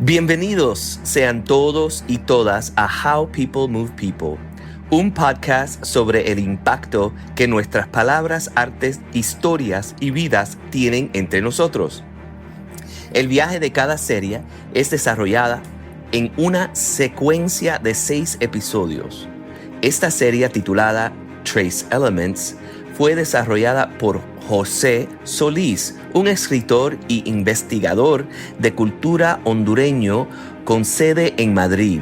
Bienvenidos sean todos y todas a How People Move People, un podcast sobre el impacto que nuestras palabras, artes, historias y vidas tienen entre nosotros. El viaje de cada serie es desarrollada en una secuencia de 6 episodios. Esta serie, titulada Trace Elements, fue desarrollada por José Solís, un escritor y investigador de cultura hondureño con sede en Madrid,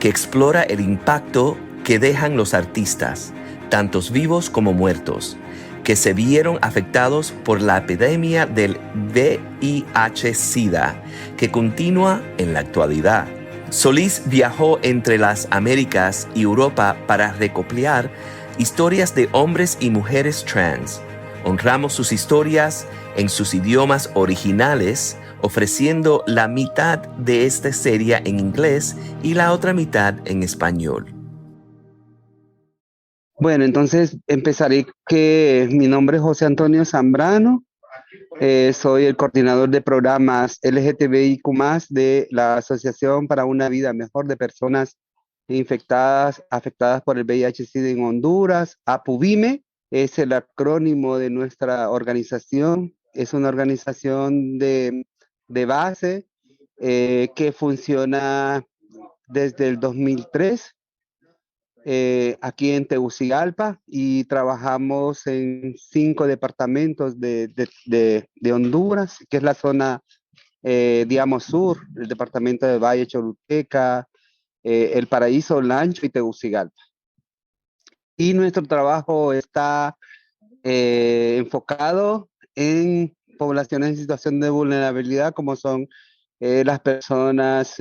que explora el impacto que dejan los artistas, tantos vivos como muertos, que se vieron afectados por la epidemia del VIH-Sida, que continúa en la actualidad. Solís viajó entre las Américas y Europa para recopilar historias de hombres y mujeres trans. Honramos sus historias en sus idiomas originales, ofreciendo la mitad de esta serie en inglés y la otra mitad en español. Bueno, entonces empezaré que mi nombre es José Antonio Zambrano, soy el coordinador de programas LGTBIQ+, de la Asociación para una Vida Mejor de Personas afectadas por el VIH-Sida en Honduras. APUVIME es el acrónimo de nuestra organización, es una organización de base que funciona desde el 2003. Aquí en Tegucigalpa, y trabajamos en 5 departamentos de Honduras, que es la zona, digamos, sur, el departamento de Valle, Choluteca, El Paraíso, Lancho y Tegucigalpa. Y nuestro trabajo está enfocado en poblaciones en situación de vulnerabilidad, como son las personas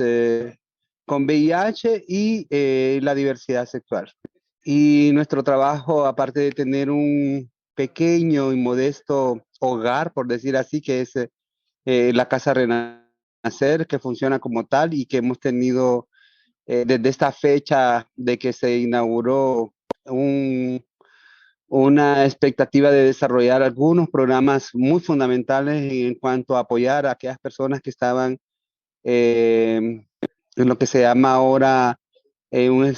con VIH y la diversidad sexual. Y nuestro trabajo, aparte de tener un pequeño y modesto hogar, por decir así, que es la Casa Renacer, que funciona como tal y que hemos tenido desde esta fecha de que se inauguró una expectativa de desarrollar algunos programas muy fundamentales en cuanto a apoyar a aquellas personas que estaban en lo que se llama ahora una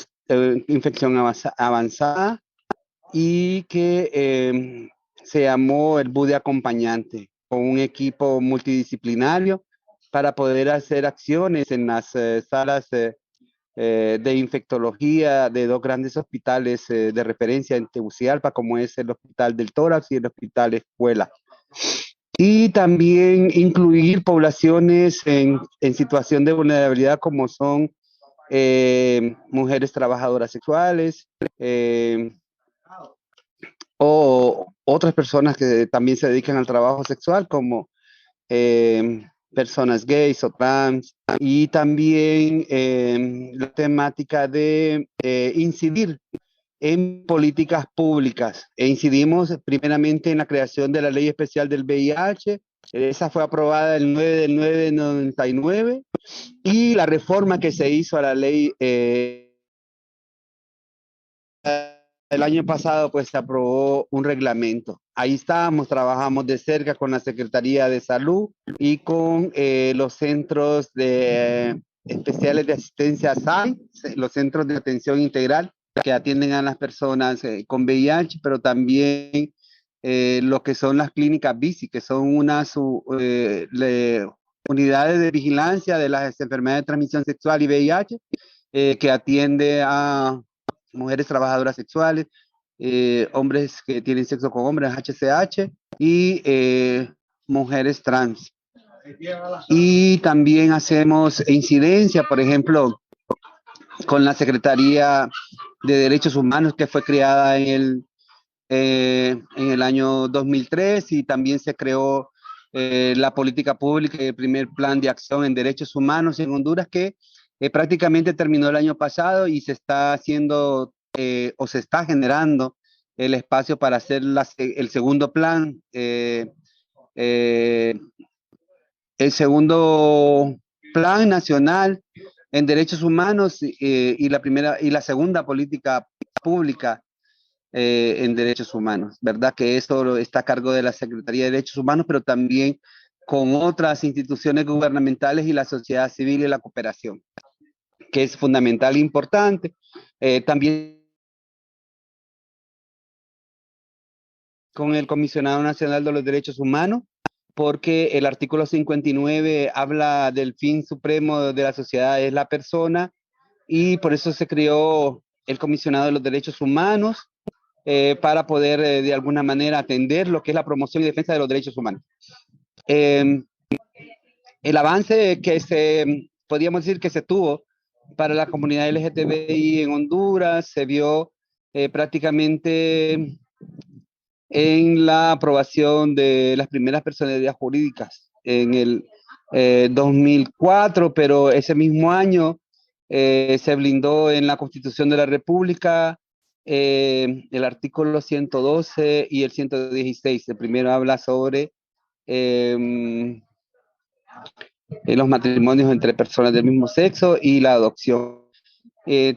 infección avanzada, y que se llamó el BUDE acompañante, con un equipo multidisciplinario para poder hacer acciones en las salas de infectología de 2 grandes hospitales de referencia en Tegucigalpa, como es el Hospital del Tórax y el Hospital Escuela. Y también incluir poblaciones en situación de vulnerabilidad, como son mujeres trabajadoras sexuales, o otras personas que también se dedican al trabajo sexual, como personas gays o trans. Y también la temática de incidir en políticas públicas. E incidimos primeramente en la creación de la Ley Especial del VIH. Esa fue aprobada el 9 del 9 de 99, y la reforma que se hizo a la ley el año pasado, pues se aprobó un reglamento. Ahí estábamos, trabajamos de cerca con la Secretaría de Salud y con los centros especiales de asistencia SAI, los centros de atención integral que atienden a las personas con VIH, pero también lo que son las clínicas BICI, que son unas unidades de vigilancia de las enfermedades de transmisión sexual y VIH, que atiende a mujeres trabajadoras sexuales, hombres que tienen sexo con hombres, HCH, y mujeres trans. Y también hacemos incidencia, por ejemplo, con la Secretaría de Derechos Humanos, que fue creada en el año 2003, y también se creó la política pública y el primer plan de acción en derechos humanos en Honduras, que prácticamente terminó el año pasado, y se está haciendo o se está generando el espacio para hacer el segundo plan, el segundo plan nacional en derechos humanos, y la segunda política pública en derechos humanos, ¿verdad? Que eso está a cargo de la Secretaría de Derechos Humanos, pero también con otras instituciones gubernamentales y la sociedad civil y la cooperación, que es fundamental e importante. También con el Comisionado Nacional de los Derechos Humanos, porque el artículo 59 habla del fin supremo de la sociedad, es la persona, y por eso se creó el Comisionado de los Derechos Humanos, para poder de alguna manera atender lo que es la promoción y defensa de los derechos humanos. Eh, el avance que podríamos decir que se tuvo para la comunidad LGTBI en Honduras se vio prácticamente en la aprobación de las primeras personalidades jurídicas en el 2004, pero ese mismo año se blindó en la Constitución de la República el artículo 112 y el 116. El primero habla sobre los matrimonios entre personas del mismo sexo y la adopción.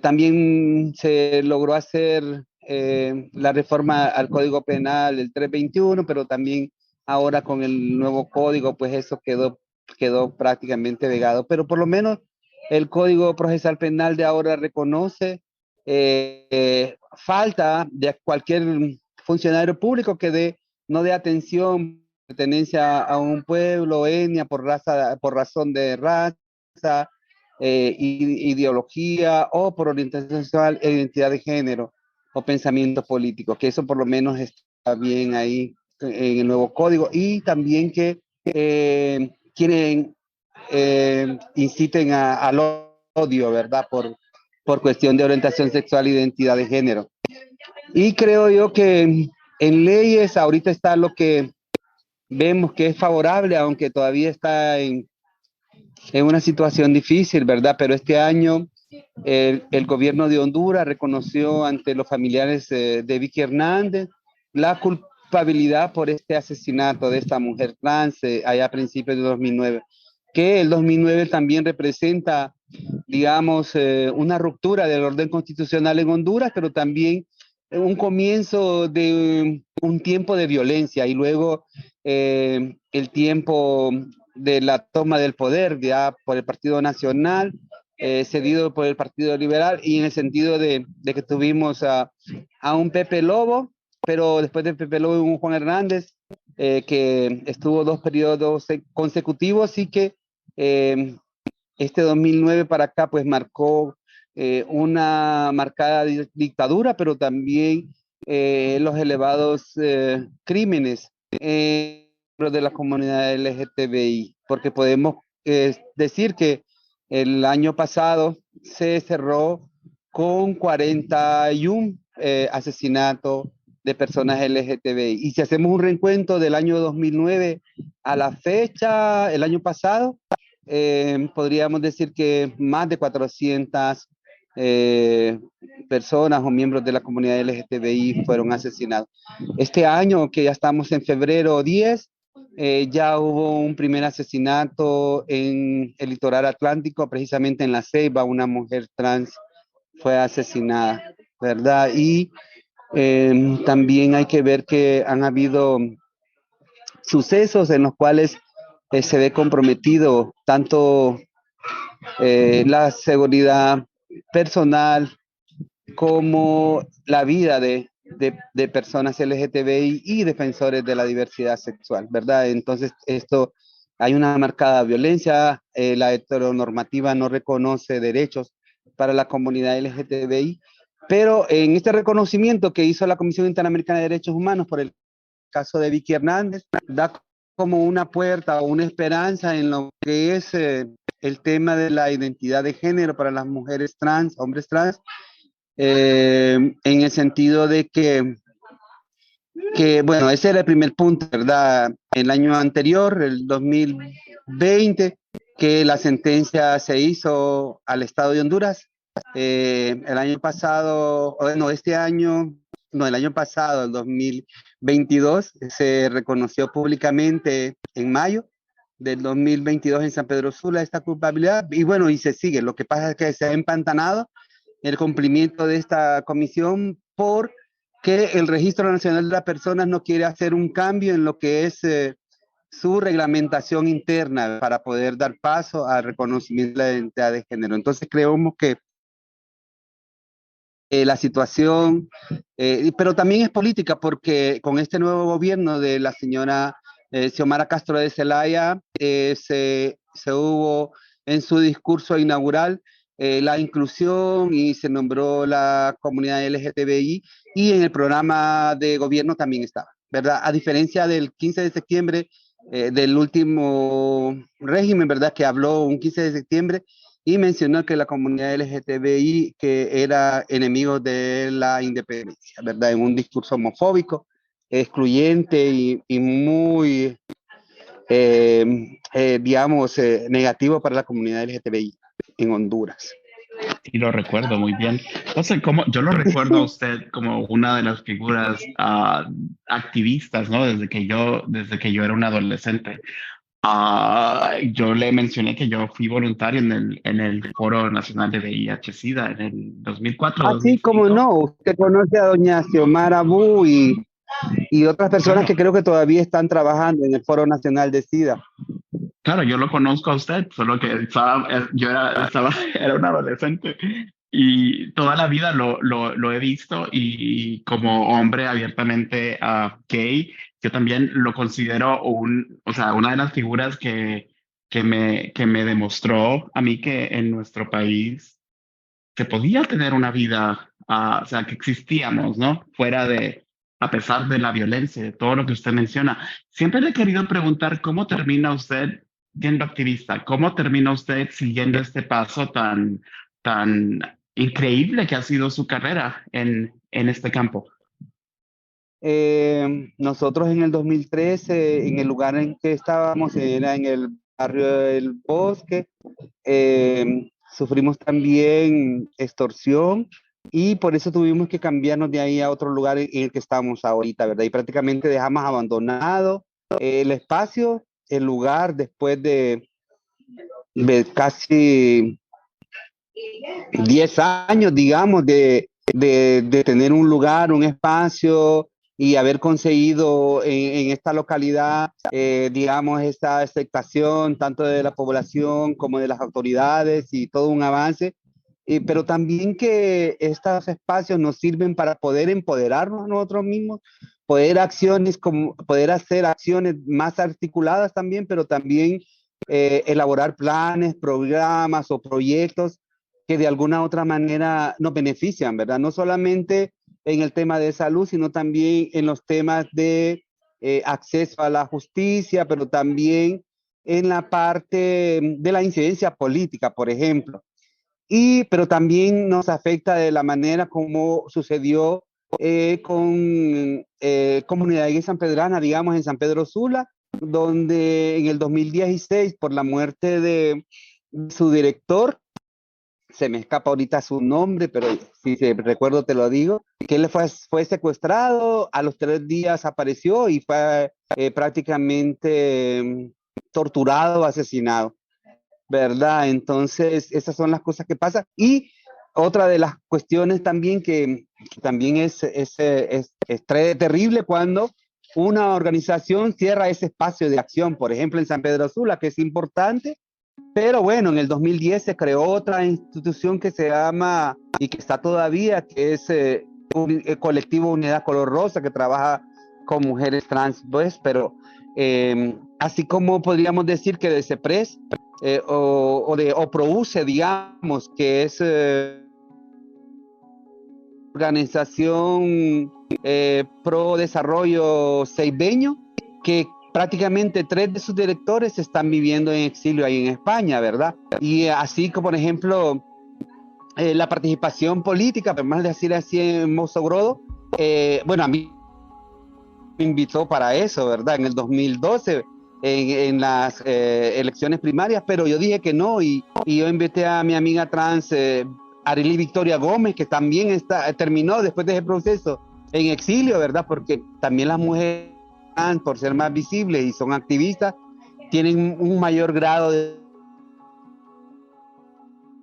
También se logró hacer la reforma al Código Penal del 321, pero también ahora con el nuevo código, pues eso quedó prácticamente vegado. Pero por lo menos el Código Procesal Penal de ahora reconoce falta de cualquier funcionario público que no dé atención, pertenencia a un pueblo, etnia, por razón de raza, ideología o por orientación sexual, identidad de género o pensamiento político, que eso por lo menos está bien ahí en el nuevo código, y también que quienes inciten al odio, ¿verdad? Por cuestión de orientación sexual e identidad de género. Y creo yo que en leyes ahorita está lo que vemos que es favorable, aunque todavía está en una situación difícil, ¿verdad? Pero este año el gobierno de Honduras reconoció ante los familiares de Vicky Hernández la culpabilidad por este asesinato de esta mujer trans allá a principios de 2009, que el 2009 también representa, digamos, una ruptura del orden constitucional en Honduras, pero también un comienzo de un tiempo de violencia y luego el tiempo de la toma del poder ya por el Partido Nacional, cedido por el Partido Liberal, y en el sentido de que tuvimos a un Pepe Lobo, pero después de Pepe Lobo un Juan Hernández, que estuvo 2 periodos consecutivos y que este 2009 para acá pues marcó una marcada dictadura, pero también los elevados crímenes de la comunidad LGTBI, porque podemos decir que el año pasado se cerró con 41 asesinatos de personas LGTBI. Y si hacemos un reencuentro del año 2009 a la fecha, el año pasado, podríamos decir que más de 400 personas o miembros de la comunidad LGTBI fueron asesinados. Este año, que ya estamos en febrero 10, ya hubo un primer asesinato en el litoral atlántico, precisamente en La Ceiba, una mujer trans fue asesinada, ¿verdad? Y también hay que ver que han habido sucesos en los cuales se ve comprometido tanto la seguridad personal como la vida de personas LGTBI y defensores de la diversidad sexual, ¿verdad? Entonces, hay una marcada violencia, la heteronormativa no reconoce derechos para la comunidad LGTBI, pero en este reconocimiento que hizo la Comisión Interamericana de Derechos Humanos por el caso de Vicky Hernández, da como una puerta o una esperanza en lo que es el tema de la identidad de género para las mujeres trans, hombres trans, en el sentido de bueno, ese era el primer punto, ¿verdad? El año anterior, el 2020, que la sentencia se hizo al Estado de Honduras. El año pasado, bueno, este año, no, el año pasado, el 2022, se reconoció públicamente en mayo del 2022 en San Pedro Sula esta culpabilidad, y bueno, y se sigue. Lo que pasa es que se ha empantanado el cumplimiento de esta comisión porque el Registro Nacional de las Personas no quiere hacer un cambio en lo que es su reglamentación interna para poder dar paso al reconocimiento de la identidad de género. Entonces creemos que la situación, pero también es política porque con este nuevo gobierno de la señora Xiomara Castro de Zelaya se hubo en su discurso inaugural la inclusión y se nombró la comunidad LGTBI y en el programa de gobierno también estaba, ¿verdad? A diferencia del 15 de septiembre, del último régimen, ¿verdad? Que habló un 15 de septiembre y mencionó que la comunidad LGTBI que era enemigo de la independencia, ¿verdad? En un discurso homofóbico, excluyente y muy, digamos, negativo para la comunidad LGTBI en Honduras. Sí, lo recuerdo muy bien. Entonces, como yo lo recuerdo a usted como una de las figuras activistas, ¿no? Desde que yo era un adolescente. Yo le mencioné que yo fui voluntario en el Foro Nacional de VIH-Sida en el 2004, Así como 2005. no, usted conoce a doña Xiomara Bu y otras personas Claro, que creo que todavía están trabajando en el Foro Nacional de SIDA. claro, yo lo conozco a usted, solo que era un adolescente y toda la vida lo he visto y como hombre abiertamente gay, yo también lo considero o sea, una de las figuras que me demostró a mí que en nuestro país se podía tener una vida, o sea, que existíamos, ¿no? A pesar de la violencia, de todo lo que usted menciona. Siempre le he querido preguntar cómo termina usted siendo activista, cómo termina usted siguiendo este paso tan increíble que ha sido su carrera en este campo. Nosotros en el 2013, en el lugar en que estábamos, era en el barrio del Bosque, sufrimos también extorsión y por eso tuvimos que cambiarnos de ahí a otro lugar en el que estamos ahorita, ¿verdad? Y prácticamente dejamos abandonado el espacio, el lugar, después de casi 10 años, digamos, de tener un lugar, un espacio y haber conseguido en esta localidad, digamos, esta aceptación tanto de la población como de las autoridades y todo un avance. Pero también que estos espacios nos sirven para poder empoderarnos nosotros mismos, poder hacer acciones más articuladas también, pero también elaborar planes, programas o proyectos que de alguna u otra manera nos benefician, ¿verdad? No solamente en el tema de salud, sino también en los temas de acceso a la justicia, pero también en la parte de la incidencia política, por ejemplo. Pero también nos afecta de la manera como sucedió con Comunidad Gay Sanpedrana, digamos, en San Pedro Sula, donde en el 2016, por la muerte de su director, se me escapa ahorita su nombre, pero si recuerdo te lo digo, que él fue secuestrado, a los 3 días apareció y fue prácticamente torturado, asesinado, ¿verdad? Entonces, esas son las cosas que pasan. Y otra de las cuestiones también que también es terrible cuando una organización cierra ese espacio de acción, por ejemplo, en San Pedro Sula, que es importante, pero bueno, en el 2010 se creó otra institución que se llama, y que está todavía, que es el colectivo Unidad Color Rosa, que trabaja con mujeres trans, pues, pero así como podríamos decir que de CEPRES o PROUCE, digamos, que es organización pro desarrollo ceibeño, que prácticamente 3 de sus directores están viviendo en exilio ahí en España, ¿verdad? Y así como, por ejemplo, la participación política, además de decir así en Mozogrodo, bueno, a mí me invitó para eso, ¿verdad? En el 2012, en las elecciones primarias, pero yo dije que no y yo invité a mi amiga trans, Arely Victoria Gómez, que también terminó después de ese proceso en exilio, ¿verdad? Porque también las mujeres trans, por ser más visibles y son activistas, tienen un mayor grado de...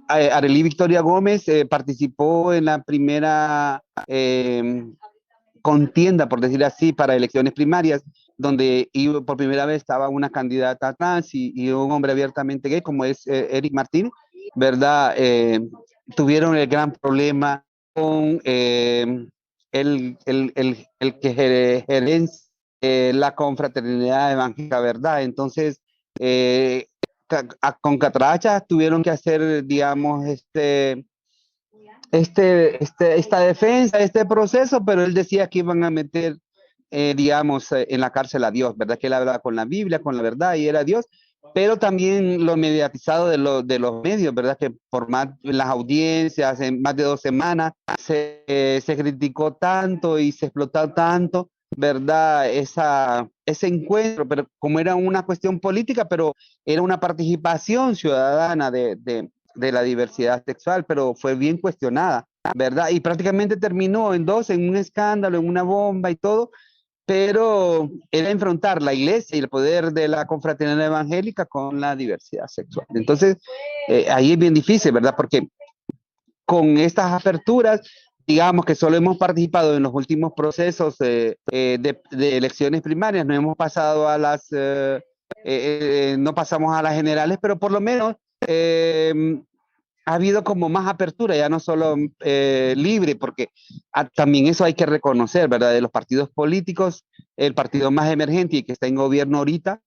Arely Victoria Gómez participó en la primera contienda, por decir así, para elecciones primarias donde por primera vez estaba una candidata trans y un hombre abiertamente gay, como es Eric Martínez, ¿verdad? Tuvieron el gran problema con el que gerencia la confraternidad evangélica, ¿verdad? Entonces, con Catracha tuvieron que hacer, digamos, esta defensa, este proceso, pero él decía que iban a meter, digamos, en la cárcel a Dios, ¿verdad? Que él hablaba con la Biblia, con la verdad, y era Dios, pero también lo mediatizado de los medios, ¿verdad? Que por más las audiencias, en más de 2 semanas, se criticó tanto y se explotó tanto, ¿verdad? Ese encuentro, pero como era una cuestión política, pero era una participación ciudadana de la diversidad sexual, pero fue bien cuestionada, ¿verdad? Y prácticamente terminó en un escándalo, en una bomba y todo, pero era enfrentar la iglesia y el poder de la confraternidad evangélica con la diversidad sexual. Entonces, ahí es bien difícil, ¿verdad? Porque con estas aperturas, digamos que solo hemos participado en los últimos procesos de elecciones primarias, no hemos pasado a no pasamos a las generales, pero por lo menos ha habido como más apertura, ya no solo libre, porque también eso hay que reconocer, ¿verdad? De los partidos políticos, el partido más emergente y que está en gobierno ahorita,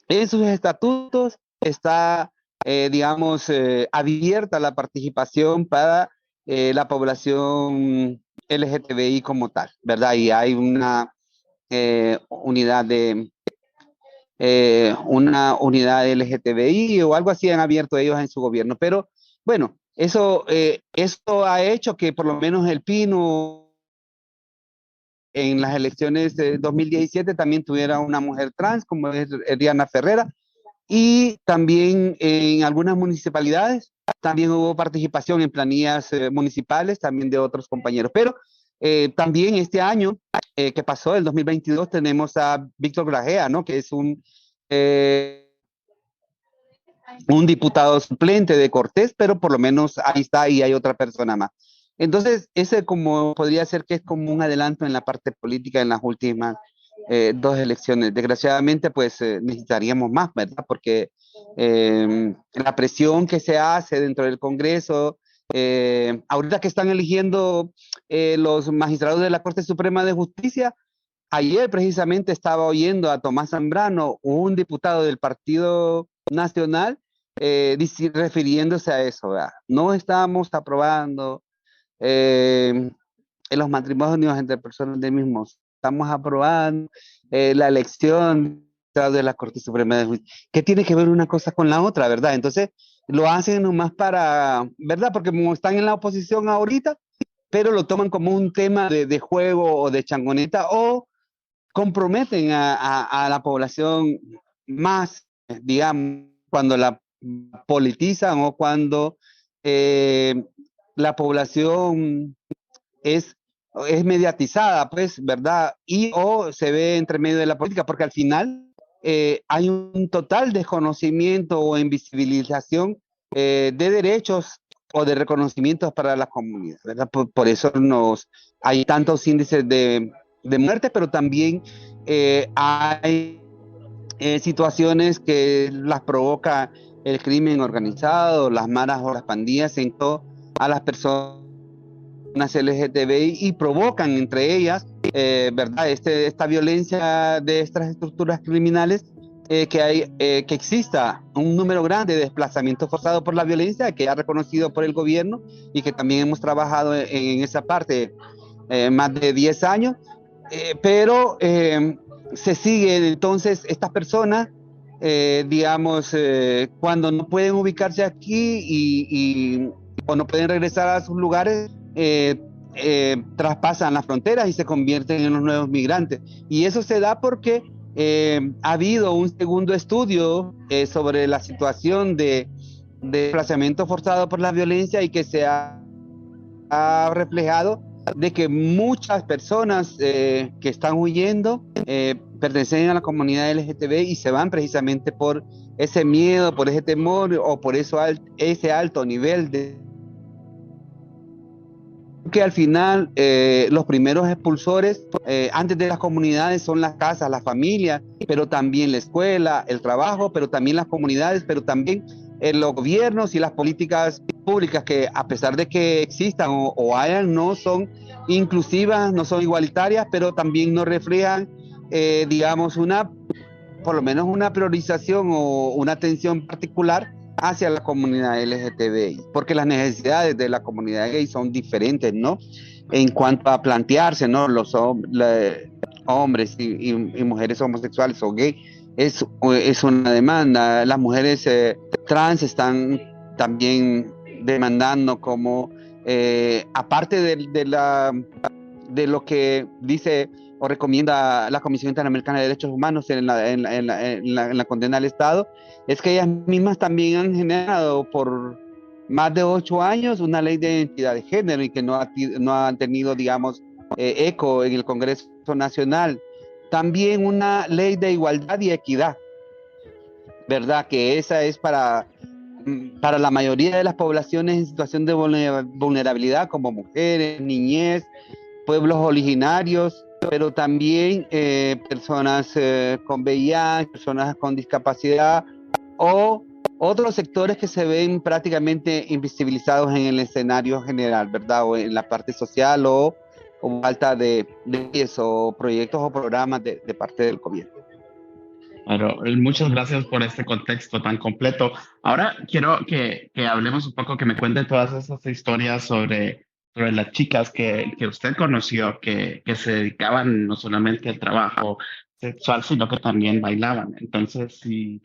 en sus estatutos está, digamos, abierta la participación para la población LGTBI como tal, ¿verdad? Y hay una unidad LGTBI o algo así han abierto ellos en su gobierno. Pero bueno, eso ha hecho que por lo menos el Pino en las elecciones de 2017 también tuviera una mujer trans, como es Diana Ferrera, y también en algunas municipalidades también hubo participación en planillas municipales, también de otros compañeros. Pero también este año que pasó, el 2022, tenemos a Víctor Grajea, ¿no? Que es un diputado suplente de Cortés, pero por lo menos ahí está y hay otra persona más. Entonces, ese como podría ser que es como un adelanto en la parte política en las últimas 2 elecciones. Desgraciadamente, pues necesitaríamos más, ¿verdad? Porque la presión que se hace dentro del Congreso, ahorita que están eligiendo los magistrados de la Corte Suprema de Justicia, ayer precisamente estaba oyendo a Tomás Zambrano, un diputado del Partido Nacional, refiriéndose a eso, ¿verdad? No estamos aprobando en los matrimonios entre personas del mismo, estamos aprobando la elección de la Corte Suprema de Justicia. ¿Qué tiene que ver una cosa con la otra, verdad? Entonces, lo hacen nomás para, ¿verdad? Porque como están en la oposición ahorita, pero lo toman como un tema de juego o de changoneta, o comprometen a la población más, digamos, cuando la politizan o cuando la población es, es mediatizada, pues, ¿verdad? Y o se ve entre medio de la política, porque al final hay un total desconocimiento o invisibilización de derechos o de reconocimientos para las comunidades, ¿verdad? Por eso hay tantos índices de muerte, pero también hay situaciones que las provoca el crimen organizado, las maras o las pandillas en todo a las personas LGTBI y provocan entre ellas, ¿verdad? Esta violencia de estas estructuras criminales, que exista un número grande de desplazamientos forzados por la violencia, que ha reconocido por el gobierno y que también hemos trabajado en esa parte más de 10 años, pero se siguen entonces estas personas, digamos, cuando no pueden ubicarse aquí o no pueden regresar a sus lugares, traspasan las fronteras y se convierten en los nuevos migrantes. Y eso se da porque ha habido un segundo estudio sobre la situación de desplazamiento forzado por la violencia y que se ha reflejado de que muchas personas que están huyendo pertenecen a la comunidad LGTB y se van precisamente por ese miedo, por ese temor o por ese alto nivel de que al final los primeros expulsores antes de las comunidades son las casas, las familias, pero también la escuela, el trabajo, pero también las comunidades, pero también los gobiernos y las políticas públicas que a pesar de que existan o hayan, no son inclusivas, no son igualitarias, pero también no reflejan, digamos, por lo menos una priorización o una atención particular hacia la comunidad LGTBI, porque las necesidades de la comunidad gay son diferentes, ¿no? En cuanto a plantearse, ¿no? Los hombres y mujeres homosexuales o gay, es una demanda. Las mujeres trans están también demandando como, aparte de lo que dice o recomienda la Comisión Interamericana de Derechos Humanos en la condena al Estado, es que ellas mismas también han generado por más de 8 años una ley de identidad de género y que no han tenido, digamos, eco en el Congreso Nacional. También una ley de igualdad y equidad, ¿verdad? Que esa es para la mayoría de las poblaciones en situación de vulnerabilidad, como mujeres, niñez, pueblos originarios, pero también personas con VIH, personas con discapacidad o otros sectores que se ven prácticamente invisibilizados en el escenario general, ¿verdad? O en la parte social o falta de eso, proyectos o programas de parte del gobierno. Claro, muchas gracias por este contexto tan completo. Ahora quiero que hablemos un poco, que me cuente todas esas historias sobre las chicas que usted conoció, que se dedicaban no solamente al trabajo sexual, sino que también bailaban. Entonces, si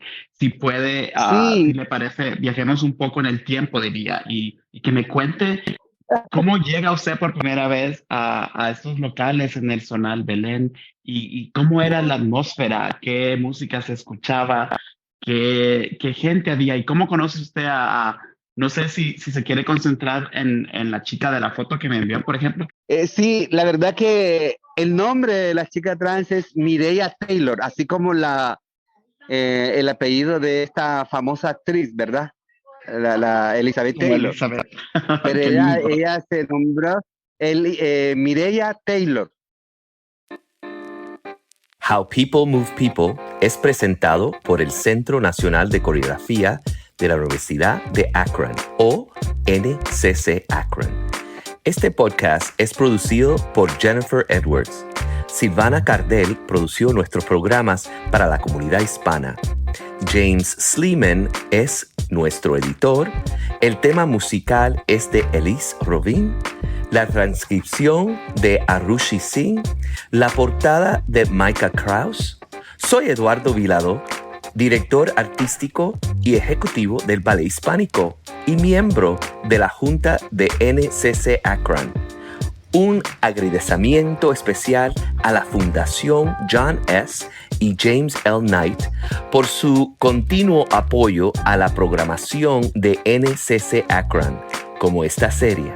puede, si le parece, viajemos un poco en el tiempo, diría, y que me cuente cómo llega usted por primera vez a estos locales en el Zonal Belén y cómo era la atmósfera, qué música se escuchaba, qué gente había y cómo conoce usted no sé si se quiere concentrar en la chica de la foto que me envió, por ejemplo. Sí, la verdad que el nombre de la chica trans es Mireya Taylor, así como el apellido de esta famosa actriz, ¿verdad? La Elizabeth Taylor. Elizabeth. Pero ella se nombró Mireya Taylor. How People Move People es presentado por el Centro Nacional de Coreografía de la Universidad de Akron, o NCC Akron. Este podcast es producido por Jennifer Edwards. Silvana Cardell produció nuestros programas para la comunidad hispana. James Sleeman es nuestro editor. El tema musical es de Elise Robin. La transcripción de Arushi Singh. La portada de Micah Krause. Soy Eduardo Vilado, director artístico y ejecutivo del Ballet Hispánico y miembro de la Junta de NCC Akron. Un agradecimiento especial a la Fundación John S. y James L. Knight por su continuo apoyo a la programación de NCC Akron, como esta serie.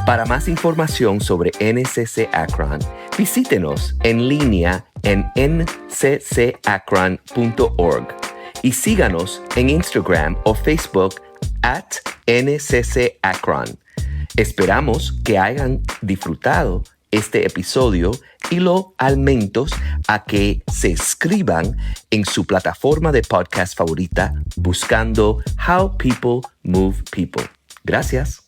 Para más información sobre NCC Akron, visítenos en línea en nccakron.org y síganos en Instagram o Facebook @NCCAkron. Esperamos que hayan disfrutado este episodio y lo alentamos a que se inscriban en su plataforma de podcast favorita buscando How People Move People. Gracias.